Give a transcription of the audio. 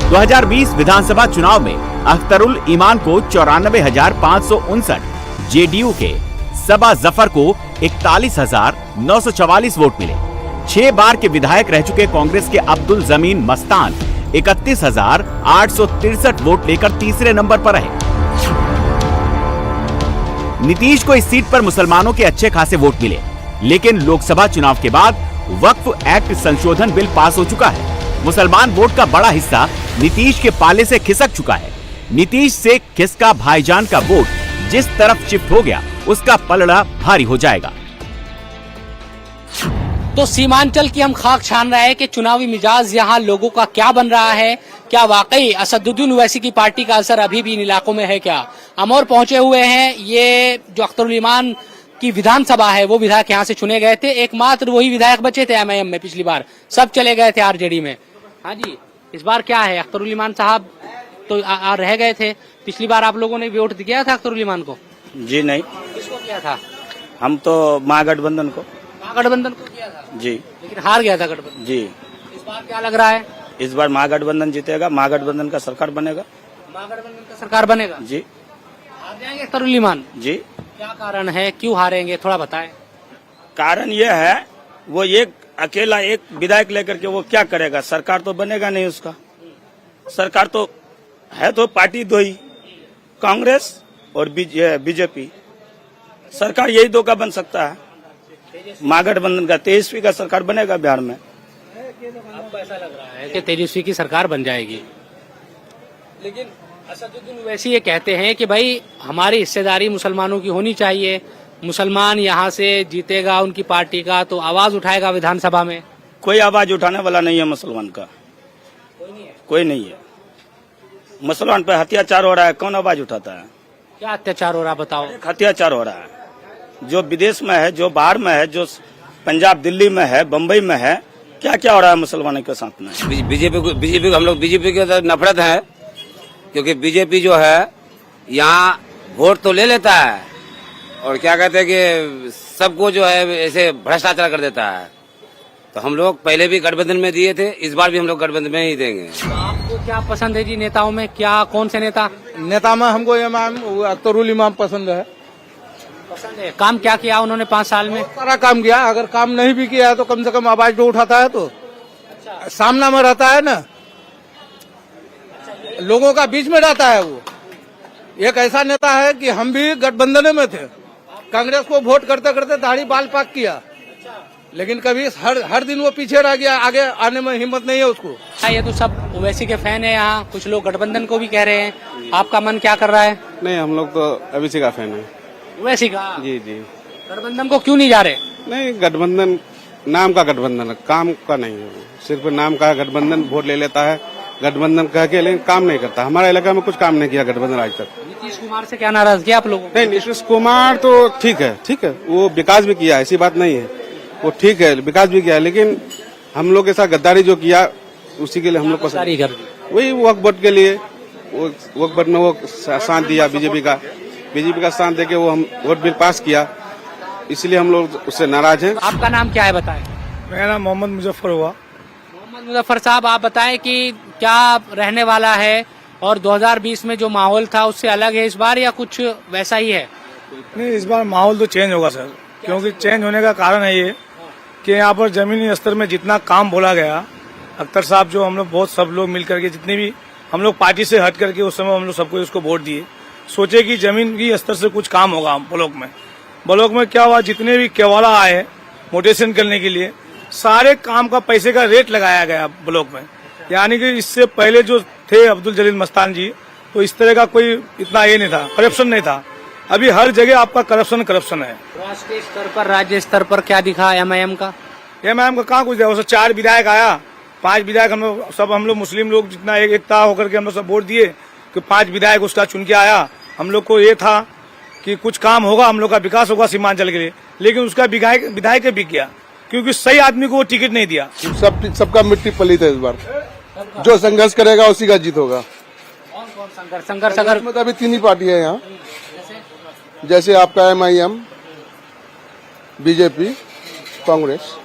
2020 विधानसभा चुनाव में अख्तरुल ईमान को 94,559, जेडीयू के सबा जफर को 41,944 वोट मिले। 6 बार के विधायक रह चुके कांग्रेस के अब्दुल जमीन मस्तान 31,863 वोट लेकर तीसरे नंबर पर रहे। नीतीश को इस सीट पर मुसलमानों के अच्छे खासे वोट मिले, लेकिन लोकसभा चुनाव के बाद वक्फ एक्ट संशोधन बिल पास हो चुका है। मुसलमान वोट का बड़ा हिस्सा नीतीश के पाले से खिसक चुका है। नीतीश से खिसका भाईजान का वोट जिस तरफ शिफ्ट हो गया, उसका पलड़ा भारी हो जाएगा। तो सीमांचल की हम खाक छान रहे हैं कि चुनावी मिजाज यहाँ लोगों का क्या बन रहा है। क्या वाकई असदुद्दीन ओवैसी की पार्टी का असर अभी भी इन इलाकों में है क्या? हम और पहुंचे हुए हैं। ये जो अख्तरुल ईमान की विधानसभा है, वो विधायक यहाँ से चुने गए थे। एकमात्र वही विधायक बचे थे एमआईएम में, पिछली बार सब चले गए थे आरजेडी में। हाँ जी, इस बार क्या है? अख्तरुल ईमान साहब तो रह गए थे। पिछली बार आप लोगों ने वोट दिया था अख्तरुल ईमान को? जी नहीं। किसको किया था? हम तो महागठबंधन को किया था जी, लेकिन हार गया था गठबंधन जी। इस बार क्या लग रहा है? इस बार महागठबंधन जीतेगा, महागठबंधन का सरकार बनेगा। महागठबंधन का सरकार बनेगा जी। हार जाएंगे अख्तरुल ईमान जी। क्या कारण है, क्यों हारेंगे, थोड़ा बताएं। कारण ये है, वो एक अकेला एक विधायक लेकर के वो क्या करेगा? सरकार तो बनेगा नहीं उसका। सरकार तो है तो पार्टी दो ही, कांग्रेस और बीजेपी। सरकार यही दो का बन सकता है। महागठबंधन का, तेजस्वी का सरकार बनेगा बिहार में। आपको ऐसा लग रहा है कि तेजस्वी की सरकार बन जाएगी? लेकिन असदुद्दीन ओवैसी ये कहते हैं कि भाई हमारी हिस्सेदारी मुसलमानों की होनी चाहिए, मुसलमान यहाँ से जीतेगा उनकी पार्टी का तो आवाज उठाएगा विधानसभा में। कोई आवाज उठाने वाला नहीं है मुसलमान का, कोई नहीं है। मुसलमान पे अत्याचार हो रहा है, कौन आवाज उठाता है? क्या अत्याचार हो रहा है बताओ? अत्याचार हो रहा है, जो विदेश में है, जो बाहर में है, जो पंजाब दिल्ली में है, बम्बई में है, क्या क्या हो रहा है मुसलमानों के साथ में। बीजेपी को हम लोग बीजेपी की नफरत है, क्योंकि बीजेपी जो है यहाँ वोट तो ले लेता है और क्या कहते हैं कि सबको जो है ऐसे भ्रष्टाचार कर देता है। तो हम लोग पहले भी गठबंधन में दिए थे, इस बार भी हम लोग गठबंधन में ही देंगे। तो आपको क्या पसंद है जी नेताओं में? क्या कौन से नेता में हमको अख्तरुल ईमान पसंद है। काम क्या किया उन्होंने 5 साल में? सारा काम किया। अगर काम नहीं भी किया है तो कम से कम आवाज तो उठाता है, तो सामना में रहता है ना, लोगों का बीच में रहता है। वो एक ऐसा नेता है कि हम भी गठबंधन में थे, कांग्रेस को वोट करते करते दाढ़ी बाल पाक किया, लेकिन कभी हर दिन वो पीछे रह गया, आगे आने में हिम्मत नहीं है उसको। ये तो सब ओवैसी के फैन है यहाँ, कुछ लोग गठबंधन को भी कह रहे हैं। आपका मन क्या कर रहा है? नहीं, हम लोग तो ओवैसी का फैन है। ओवैसी का? जी। गठबंधन को क्यों नहीं जा रहे? नहीं, गठबंधन नाम का गठबंधन है, काम का नहीं है। सिर्फ नाम का गठबंधन, वोट ले लेता है गठबंधन कह के, लेकिन काम नहीं करता। हमारे इलाका में कुछ काम नहीं किया गठबंधन आज तक। नीतीश कुमार से क्या नाराजगी आप लोगों? नहीं, नीतीश कुमार तो ठीक है, वो विकास भी किया, ऐसी बात नहीं है, वो ठीक है, विकास भी किया, लेकिन हम लोग के साथ गद्दारी जो किया उसी के लिए हम लोग को वही वक्फ बोर्ड के लिए, वक्फ बोर्ड में वो साथ दिया बीजेपी का साथ देके वो हम वोट बिल पास किया, इसलिए हम लोग उससे नाराज हैं। आपका नाम क्या है बताएं? मेरा नाम मोहम्मद मुजफ्फर हुआ। मोहम्मद मुजफ्फर साहब, आप बताएं कि क्या रहने वाला है और 2020 में जो माहौल था उससे अलग है इस बार या कुछ वैसा ही है? नहीं, इस बार माहौल तो चेंज होगा सर, क्योंकि चेंज होने का कारण है ये कि यहाँ पर जमीनी स्तर में जितना काम बोला गया, अख्तर साहब जो हम लोग बहुत सब लोग मिल करके, जितने भी हम लोग पार्टी से हट करके उस समय हम लोग सबको उसको वोट दिए, सोचे कि जमीन की स्तर से कुछ काम होगा। ब्लॉक में क्या हुआ, जितने भी केवाला आए मोटेशन करने के लिए, सारे काम का पैसे का रेट लगाया गया ब्लॉक में। यानी कि इससे पहले जो थे अब्दुल जलील मस्तान जी, तो इस तरह का कोई इतना ये नहीं था, करप्शन नहीं था। अभी हर जगह आपका करप्शन है। राष्ट्रीय स्तर पर, राज्य स्तर पर क्या दिखा एमआईएम का? एमआईएम का कहाँ कुछ दिया? 4 विधायक आया, 5 विधायक हम लोग मुस्लिम लोग जितना एकता होकर के हम लोग सब वोट दिए कि 5 विधायक उसका चुन के आया। हम लोग को ये था कि कुछ काम होगा, हम लोग का विकास होगा सीमांचल के लिए, लेकिन उसका विधायक बिक गया क्योंकि सही आदमी को वो टिकट नहीं दिया। सबका मिट्टी पलीत है इस बार, जो संघर्ष करेगा उसी का जीत होगा। कौन संघर्ष अगर में तो अभी 3 ही पार्टी है यहाँ, जैसे आपका एमआईएम, बीजेपी, कांग्रेस।